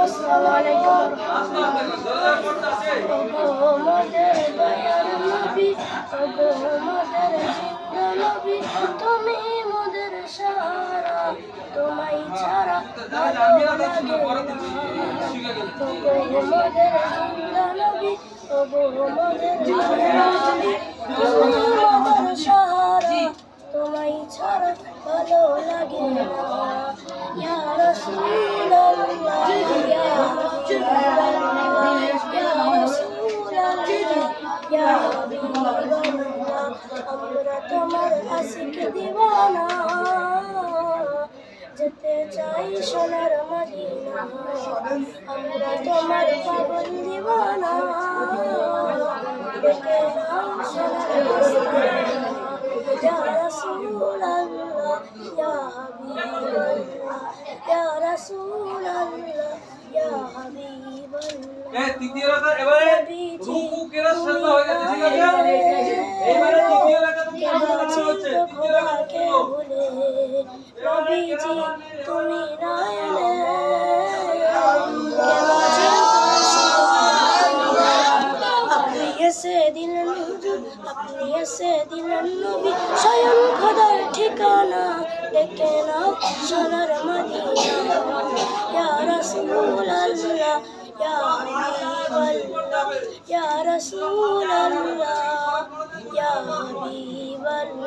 আসসালামু আলাইকুম ওগো মোদের দয়ার নবী ওগো মোদের জিন্দা নবী তুমি মোদের সাহারা তোমায় ছাড়া ভালো লাগে না ওগো মোদের জিন্দা নবী ওগো মোদের দয়ার নবী তুমি মোদের সাহারা তোমায় ছাড়া ভালো লাগে না ইয়া রাসূলুল্লাহ ইয়া হাবিবাল্লাহ ইয়া রাসূলুল্লাহ ইয়া হাবিবাল্লাহ আমরা তোমার আশিক দিওয়ানা যেতে চাই সোনার মদিনা আমরা তোমার পাগল দিওয়ানা দেখে নাও সোনার মদিনা ইয়া রাসূলুল্লাহ ইয়া হাবিবাল্লাহ ইয়া রাসূলুল্লাহ ইয়া হাবিবাল্লাহ তৃতীয় রাকাত এবারে রুকু কেরাত সাজদা হয়ে গেছে ঠিক আছে এইবারে তৃতীয় রাকাত তোমাদের হচ্ছে তৃতীয় রাকাত নবীজি তুমি না এলে আপনি এসে দিলেন হুজুর আপনি এসে দিলেন নবী স্বয়ং খোদার ঠিকানা দেখে নাও সোনার মদিনা ইয়া রাসূলুল্লাহ ইয়া হাবিবাল্লাহ ইয়া রাসূলুল্লাহ ইয়া হাবিবাল্লাহ